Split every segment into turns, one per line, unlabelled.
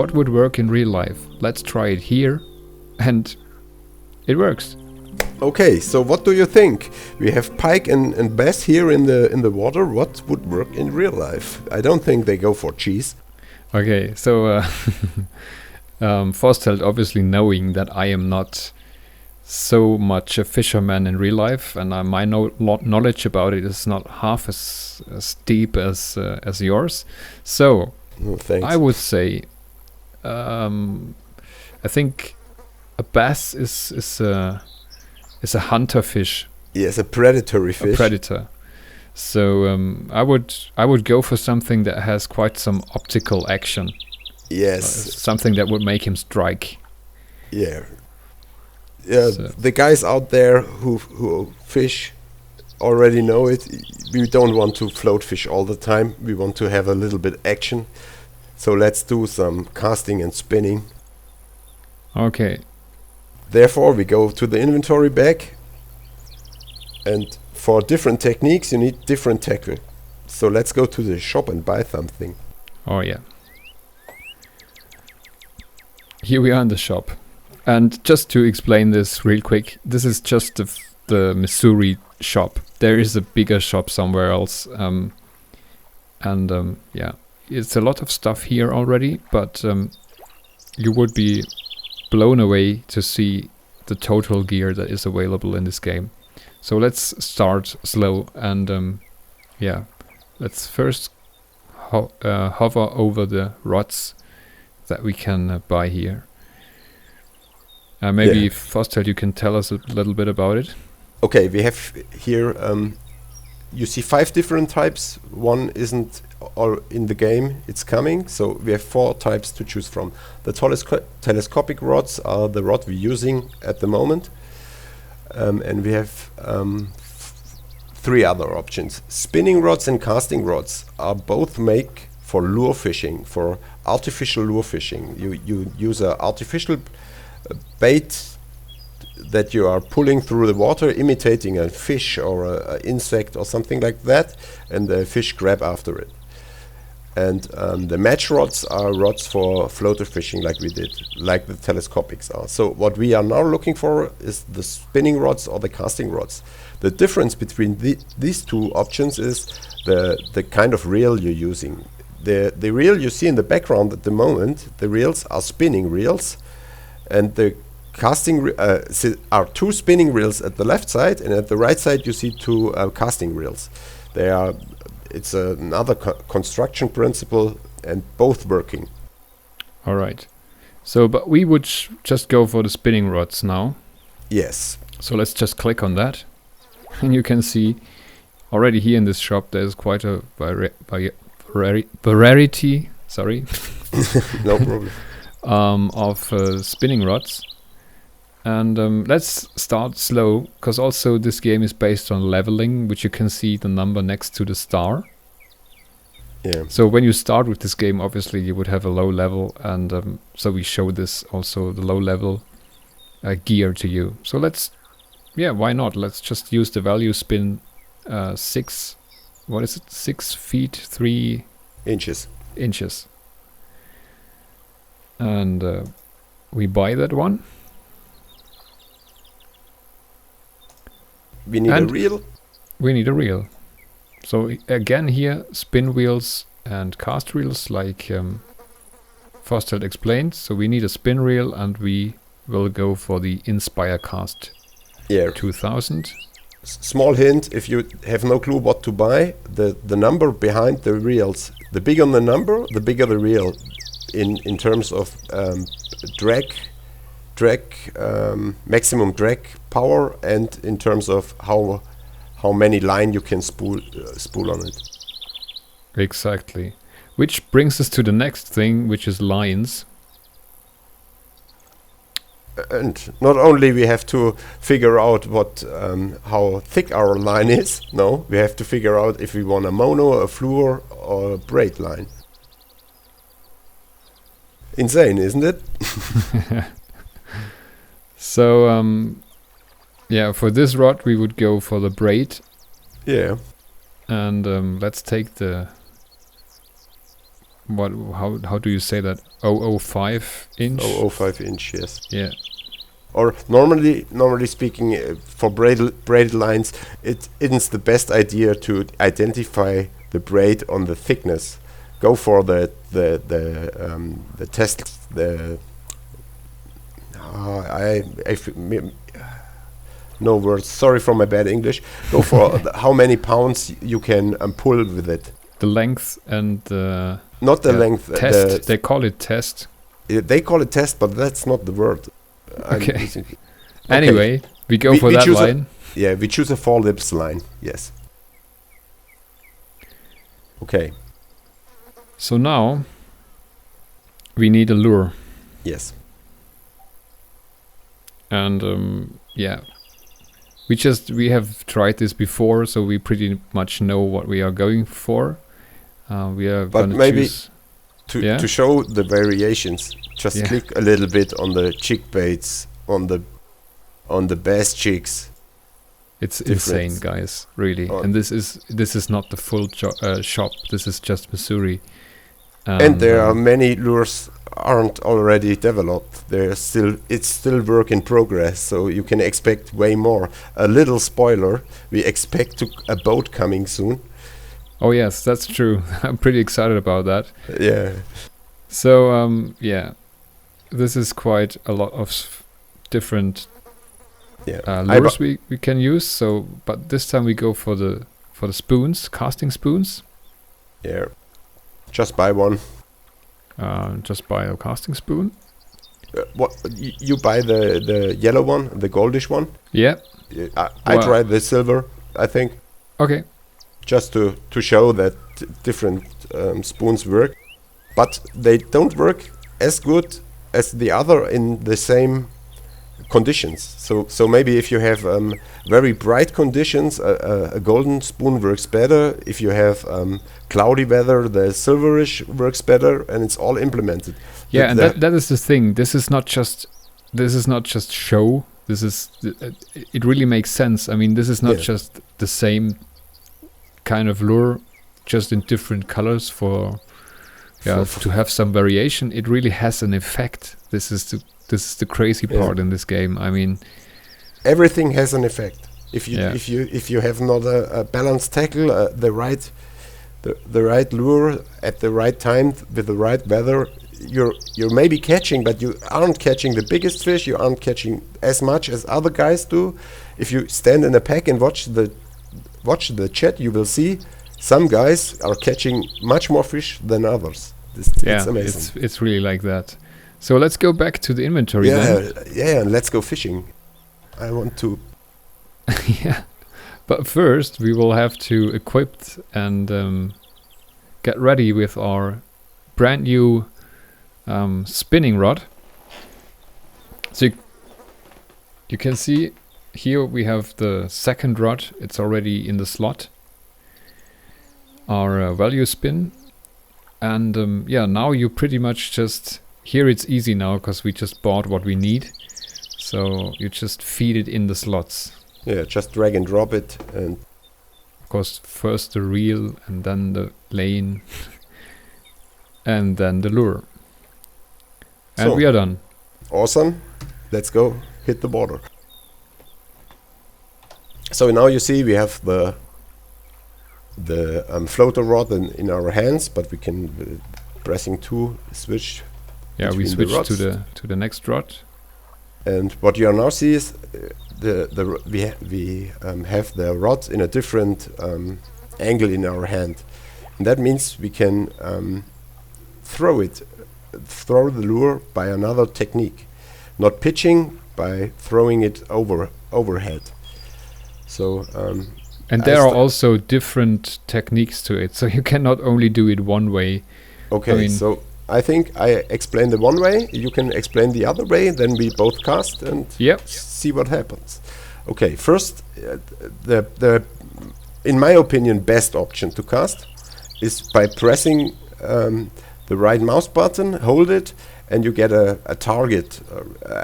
what would work in real life. Let's try it here, and it works.
Okay, so what do you think? We have pike and bass here in the water. What would work in real life? I don't think they go for cheese.
Okay, so Forstheld, obviously knowing that I am not so much a fisherman in real life, and my knowledge about it is not half as deep as yours. So
Thanks.
I would say, I think a bass is a hunter fish.
Yes, a predatory fish.
A predator. So I would go for something that has quite some optical action.
Yes.
Something that would make him strike.
Yeah. Yeah. So the guys out there who fish already know it. We don't want to float fish all the time. We want to have a little bit action. So let's do some casting and spinning.
Okay.
Therefore, we go to the inventory bag, and for different techniques you need different tackle. So let's go to the shop and buy something.
Oh yeah. Here we are in the shop. And just to explain this real quick, this is just the Missouri shop. There is a bigger shop somewhere else. Yeah, it's a lot of stuff here already, but you would be blown away to see the total gear that is available in this game. So let's start slow and yeah, let's first hover over the rods that we can buy here. Maybe Forstheld, you can tell us a little bit about it.
Okay, we have here, you see 5 different types. One isn't all in the game, it's coming. So we have 4 types to choose from. The telescopic rods are the rod we're using at the moment. And we have 3 other options. Spinning rods and casting rods are both made for lure fishing, for artificial lure fishing. You use an artificial bait that you are pulling through the water, imitating a fish or an insect or something like that, and the fish grab after it. And the match rods are rods for floater fishing, like we did, like the telescopics are. So what we are now looking for is the spinning rods or the casting rods. The difference between these 2 options is the kind of reel you're using. The reel you see in the background at the moment, the reels are spinning reels, and the casting are 2 spinning reels at the left side, and at the right side you see 2 casting reels. It's another construction principle, and both working.
All right. So, but we would just go for the spinning rods now.
Yes.
So let's just click on that, and you can see already here in this shop there's quite a variety. Sorry.
No problem.
Of spinning rods. And let's start slow, because also this game is based on leveling, which you can see the number next to the star.
Yeah.
So when you start with this game, obviously you would have a low level, and so we show this also, the low level gear to you. So why not? Let's just use the value spin 6 feet 3
inches.
And we buy that one.
We need a reel.
We need a reel. So again here, spin wheels and cast reels, like Forstheld explained. So we need a spin reel, and we will go for the Inspire Cast 2000.
Small hint, if you have no clue what to buy, the number behind the reels, the bigger the number, the bigger the reel in terms of maximum drag power, and in terms of how many line you can spool on it.
Exactly. Which brings us to the next thing, which is lines.
And not only we have to figure out how thick our line is, no, we have to figure out if we want a mono, a fluor, or a braid line. Insane, isn't it?
So, yeah, for this rod we would go for the braid.
Yeah.
And let's take the what? How do you say that? 0.05 inch.
0.05 inch, yes.
Yeah.
Or normally speaking, for braided lines, it isn't the best idea to identify the braid on the thickness. Go for the test. No words. Sorry for my bad English. Go for how many pounds you can pull with it.
The length and the
not the length.
Test. They call it test.
They call it test, but that's not the word.
Okay. Anyway, we go for that line.
We choose a 4 lips line. Yes. Okay.
So now we need a lure.
Yes.
And we have tried this before, so we pretty much know what we are going for. We are
but maybe to show the variations, just click a little bit on the chick baits, on the bass chicks.
It's insane, guys, really. And this is not the full shop. This is just Missouri.
And there are many lures aren't already developed. It's still work in progress, so you can expect way more. A little spoiler: we expect a boat coming soon.
Oh yes, that's true. I'm pretty excited about that.
Yeah.
So this is quite a lot of different lures we can use. So, but this time we go for the spoons, casting spoons.
Yeah. Just buy one.
Just buy a casting spoon.
What you buy the yellow one, the goldish one?
Yeah.
I tried the silver, I think.
Okay.
Just to show that different spoons work, but they don't work as good as the other in the same conditions. So maybe if you have very bright conditions, a golden spoon works better. If you have cloudy weather, the silverish works better, and it's all implemented.
Yeah, and that is the thing. This is not just show. This is it really makes sense. I mean, this is not just the same kind of lure, just in different colors to have some variation. It really has an effect. This is the crazy part in this game. I mean,
everything has an effect. If you have not a balanced tackle, the right lure at the right time with the right weather, you're maybe catching, but you aren't catching the biggest fish. You aren't catching as much as other guys do. If you stand in a pack and watch the chat, you will see some guys are catching much more fish than others. It's amazing.
It's really like that. So let's go back to the inventory then.
Yeah, and let's go fishing. I want to.
Yeah, but first we will have to equip and get ready with our brand new spinning rod. So you can see here we have the second rod. It's already in the slot. Our value spin, and now you pretty much just. Here it's easy now because we just bought what we need. So you just feed it in the slots.
Yeah, just drag and drop it. And
of course, first the reel and then the lane and then the lure. And we are done.
Awesome. Let's go hit the border. So now you see we have the floater rod in our hands, but we can pressing 2 switch.
Yeah, we switch to the next rod.
And what you now see is we have the rod in a different angle in our hand, and that means we can throw the lure by another technique, not pitching, by throwing it overhead. So
and there are also different techniques to it, so you cannot only do it one way.
Okay, so I think I explained the one way, you can explain the other way, then we both cast and see what happens. Okay, first, the in my opinion, best option to cast is by pressing the right mouse button, hold it, and you get a target,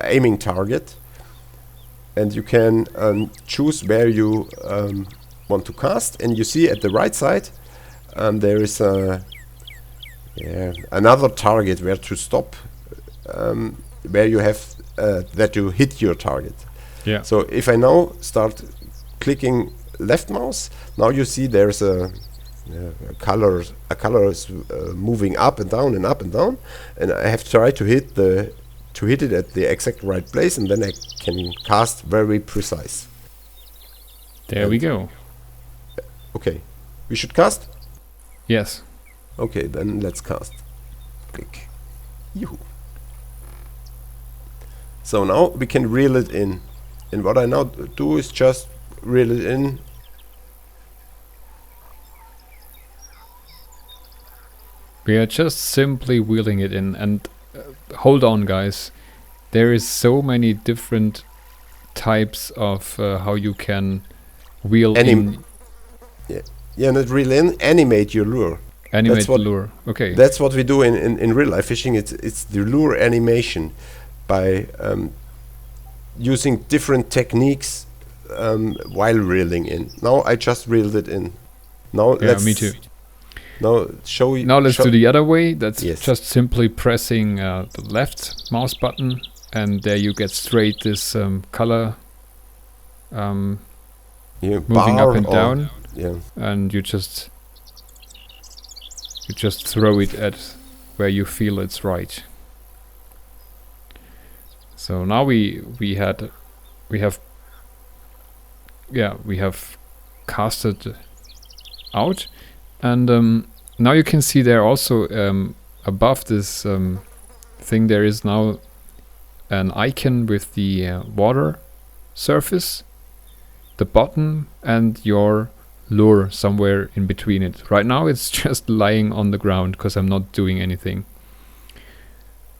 aiming target, and you can choose where you want to cast, and you see at the right side there is a Yeah, another target where to stop, where you have that you hit your target.
Yeah.
So if I now start clicking left mouse, now you see there's a color is moving up and down and up and down, and I have tried to hit it at the exact right place, and then I can cast very precise.
There we go.
Okay, we should cast.
Yes.
Okay, then let's cast. Click. Yoo-hoo. So now we can reel it in. And what I now do is just reel it in.
We are just simply wheeling it in, and hold on guys, there is so many different types of how you can wheel in.
Yeah, not reel in, animate your lure.
Animate the lure. Okay.
That's what we do in real life fishing. It's the lure animation by using different techniques while reeling in. Now I just reeled it in. Now
yeah, me too.
Now show you.
Now let's do the other way. That's
yes.
Just simply pressing the left mouse button, and there you get straight this color moving up and down.
Yeah.
And you just throw it at where you feel it's right. So now we have casted out, and now you can see there also above this thing there is now an icon with the water surface, the bottom, and your lure somewhere in between it. Right now it's just lying on the ground because I'm not doing anything.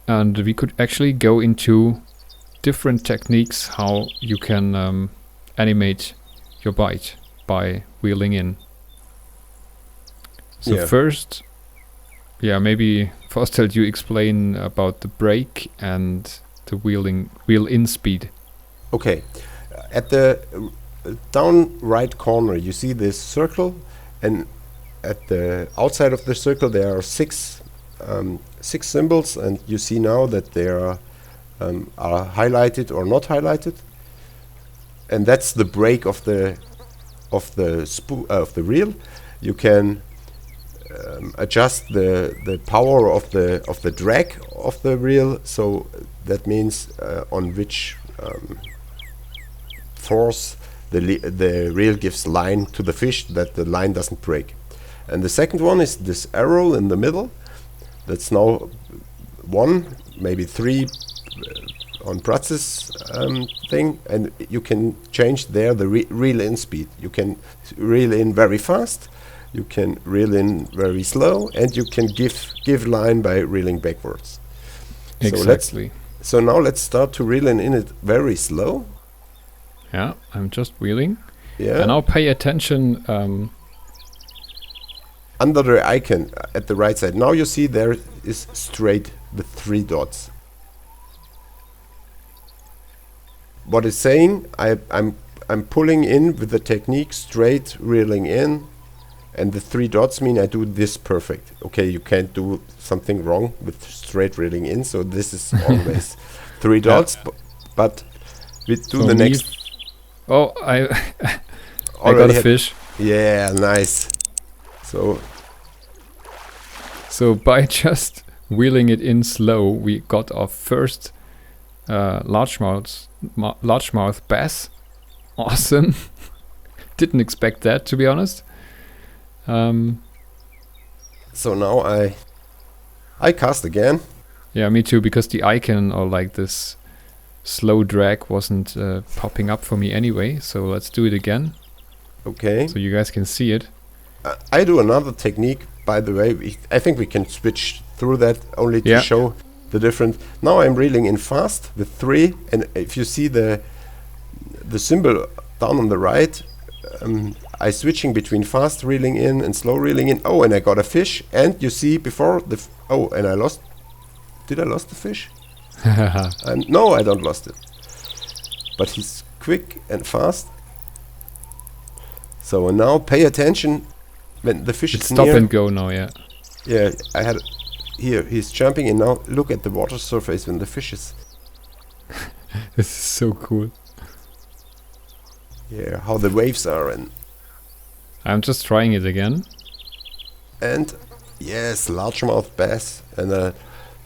And we could actually go into different techniques how you can animate your bite by wheeling in. So first, maybe Forstheld, you explain about the brake and the wheel in speed.
Okay, at the down right corner you see this circle, and at the outside of the circle there are six symbols, and you see now that they are highlighted or not highlighted, and that's the brake of the reel. You can adjust the power of the drag of the reel, so that means on which force the reel gives line to the fish, that the line doesn't break. And the second one is this arrow in the middle. That's now 1, maybe 3 on Pratz's thing, and you can change there the reel in speed. You can reel in very fast, you can reel in very slow, and you can give line by reeling backwards.
Exactly.
So now let's start to reel in it very slow.
Yeah, I'm just wheeling.
Yeah.
And now pay attention.
Under the icon at the right side, now you see there is straight the 3 dots. What it's saying, I'm pulling in with the technique straight reeling in, and the 3 dots mean I do this perfect. Okay, you can't do something wrong with straight reeling in, so this is always 3 dots. But we do the next.
Oh, I got a fish.
Yeah, nice.
So by just wheeling it in slow, we got our first largemouth bass. Awesome. Didn't expect that, to be honest.
So now I cast again.
Yeah, me too, because the icon or like this slow drag wasn't popping up for me anyway. So let's do it again.
Okay.
So you guys can see it.
I do another technique, by the way. I think we can switch through that only to show the difference. Now I'm reeling in fast with 3, and if you see the symbol down on the right, I switching between fast reeling in and slow reeling in. Oh, and I got a fish, and you see before and I lost. Did I lost the fish? No, I don't lost it. But he's quick and fast. So now pay attention when the fish is
stop
near.
And go now, yeah.
Yeah, here he's jumping, and now look at the water surface when the fish is.
This is so cool.
Yeah, how the waves are,
I'm just trying it again.
and yes, largemouth bass, and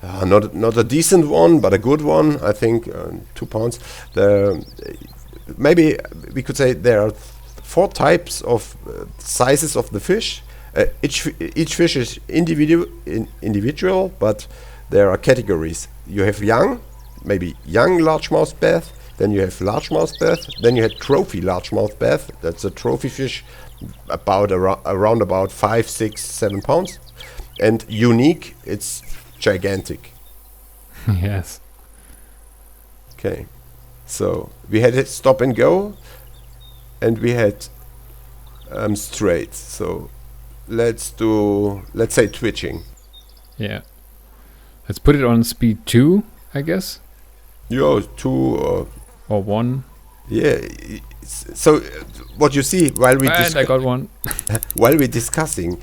not a decent one, but a good one. I think 2 pounds. Maybe we could say there are 4 types of sizes of the fish. Each fish is individual, but there are categories. You have young, maybe young largemouth bass. Then you have largemouth bass. Then you have trophy largemouth bass. That's a trophy fish, about around about 5, 6, 7 pounds. And unique, it's gigantic.
Yes.
Okay, so we had it stop and go, and we had straight. So let's say twitching.
Yeah. Let's put it on speed 2, I guess.
Yo, 2
or 1.
Yeah. So what you see while we
I got one.
while we're discussing,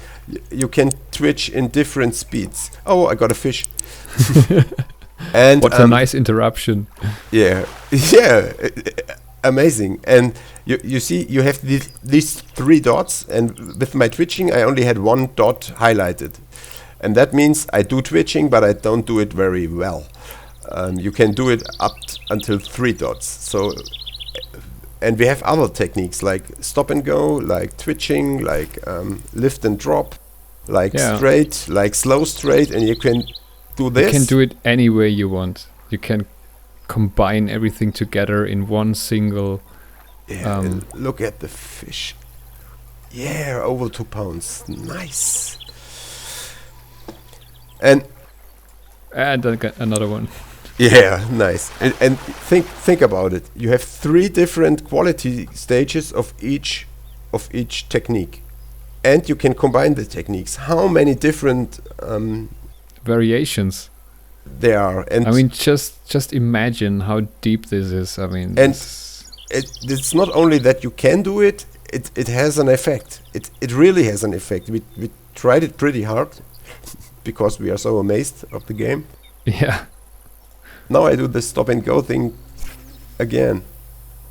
you can twitch in different speeds. Oh, I got a fish. And
what a nice interruption.
Yeah, yeah, amazing. And you see, you have these 3 dots, and with my twitching, I only had 1 dot highlighted, and that means I do twitching, but I don't do it very well. You can do it up until 3 dots. So, and we have other techniques like stop and go, like twitching, like lift and drop, like straight, like slow straight, and you can do this.
You can do it any way you want. You can combine everything together in one single.
Yeah, and look at the fish. Yeah, over 2 pounds. Nice. And
then get another one.
Yeah, nice. And think about it. You have 3 different quality stages of each technique, and you can combine the techniques. How many different
variations
there are? And
I mean, just imagine how deep this is. I mean,
and it's not only that you can do it. It has an effect. It really has an effect. We tried it pretty hard because we are so amazed of the game.
Yeah.
Now I do the stop and go thing again,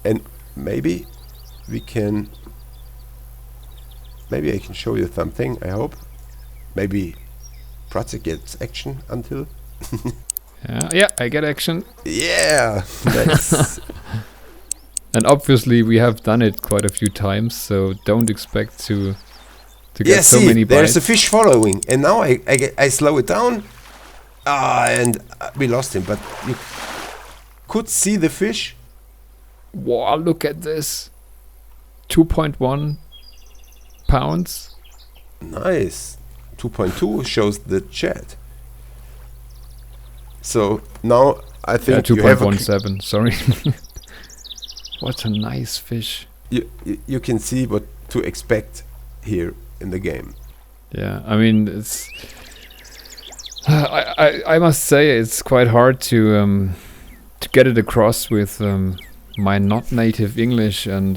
and maybe I can show you something. I hope. Maybe Pratzik gets action until.
Yeah, I get action.
Yeah, nice.
And obviously we have done it quite a few times, so don't expect to get so many bites.
There's a fish following, and now I slow it down. And we lost him, but you could see the fish.
Wow, look at this. 2.1 pounds.
Nice. 2.2 shows the chat. So now I think
2.17, sorry. What a nice fish.
You can see what to expect here in the game.
Yeah, I mean, it's... I must say it's quite hard to get it across with my not native English, and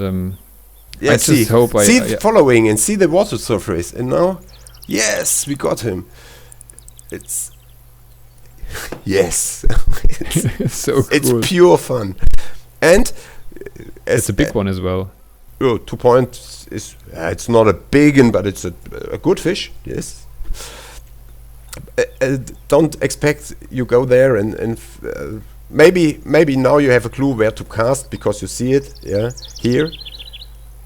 yeah,
I just hope
following and see the water surface, and now yes, we got him. It's yes,
it's so cool.
It's pure fun, and
it's a big one as well.
Oh, 2 points is it's not a big one, but it's a good fish. Yes. Don't expect you go there and maybe now you have a clue where to cast because you see it here,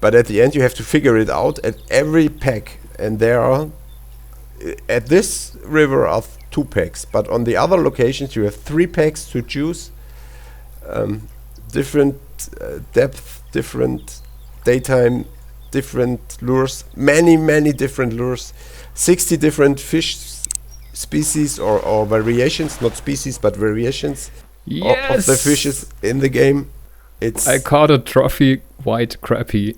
but at the end you have to figure it out at every pack, and there are at this river are 2 packs, but on the other locations you have 3 packs to choose, different depth, different daytime, different lures, many different lures, 60 different fish species or variations, not species but variations of the fishes in the game. I
caught a trophy white crappie.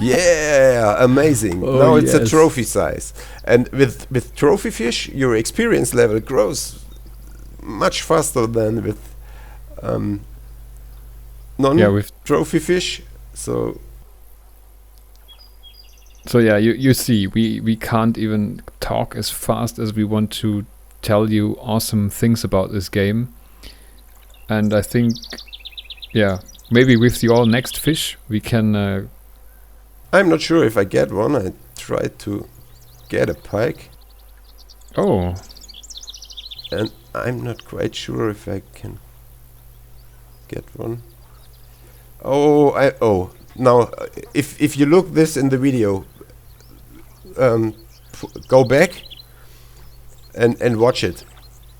Yeah, amazing. Now it's a trophy size, and with trophy fish your experience level grows much faster than with with trophy fish. So
yeah, you see, we can't even talk as fast as we want to tell you awesome things about this game. And I think, yeah, maybe with your next fish we can...
I'm not sure if I get one. I tried to get a pike.
Oh.
And I'm not quite sure if I can get one. Oh, now if you look this in the video, go back and watch it.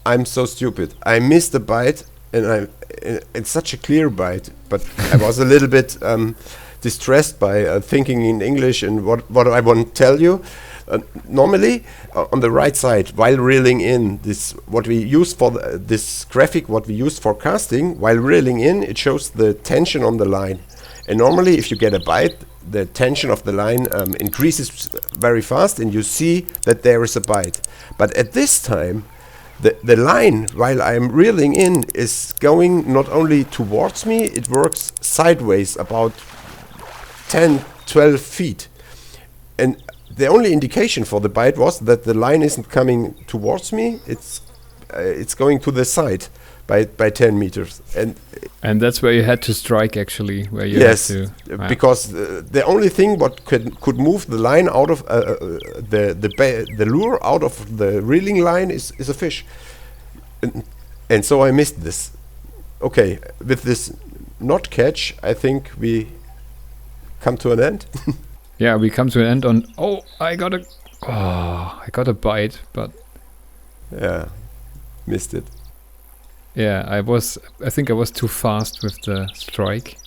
I'm so stupid. I missed a bite, and it's such a clear bite, but I was a little bit distressed by thinking in English and what I want to tell you. Normally, on the right side, while reeling in, what we use for this graphic, what we use for casting, while reeling in, it shows the tension on the line. And normally, if you get a bite, the tension of the line increases very fast, and you see that there is a bite. But at this time, the line, while I'm reeling in, is going not only towards me, it works sideways about 10, 12 feet. And the only indication for the bite was that the line isn't coming towards me, it's going to the side by 10 meters.
And that's where you had to strike, actually, where you
yes,
had to...
because the only thing what could move the line out of the lure out of the reeling line is a fish. And so I missed this. Okay, with this not catch, I think we come to an end.
Yeah, we come to an end on... Oh, I got a bite, but...
Yeah, missed it.
Yeah, I think I was too fast with the strike.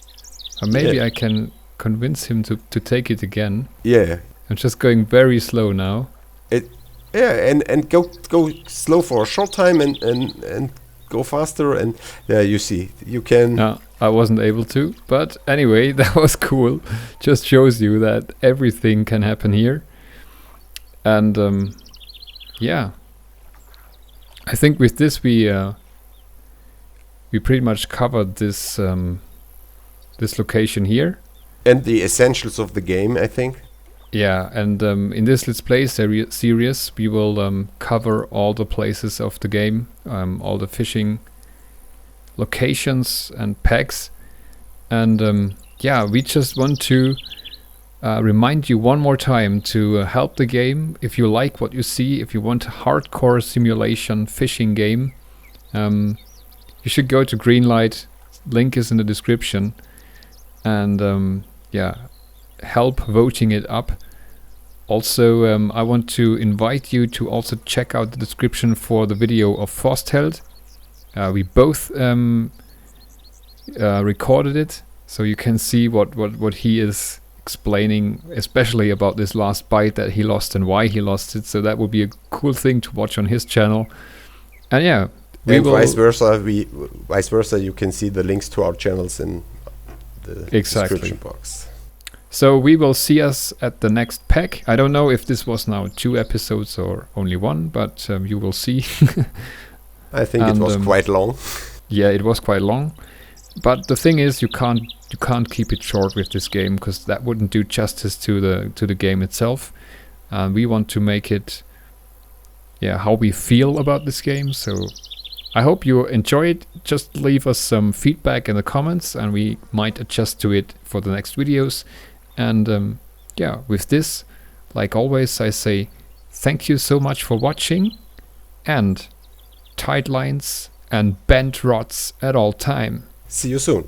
Or maybe I can convince him to take it again.
Yeah.
I'm just going very slow now.
And go slow for a short time and go faster, and yeah, you see, you can...
No, I wasn't able to, but anyway, that was cool. Just shows you that everything can happen here. And yeah, I think with this we pretty much covered this this location here.
And the essentials of the game, I think.
Yeah, and in this Let's Play series, we will cover all the places of the game, all the fishing locations and packs. And yeah, we just want to remind you one more time to help the game. If you like what you see, if you want a hardcore simulation fishing game, you should go to Greenlight. Link is in the description. And yeah, help voting it up. Also, I want to invite you to also check out the description for the video of Forstheld. We both recorded it, so you can see what he is explaining, especially about this last bite that he lost and why he lost it. So that would be a cool thing to watch on his channel. And yeah,
and vice versa, you can see the links to our channels in the description box.
So we will see us at the next pack. I don't know if this was now 2 episodes or only 1, but you will see.
I think it was quite long.
Yeah, it was quite long. But the thing is, you can't keep it short with this game, because that wouldn't do justice to the game itself. We want to make it, yeah, how we feel about this game. So I hope you enjoy it. Just leave us some feedback in the comments, and we might adjust to it for the next videos. And yeah, with this, like always, I say thank you so much for watching, and tight lines and bent rods at all time.
See you soon.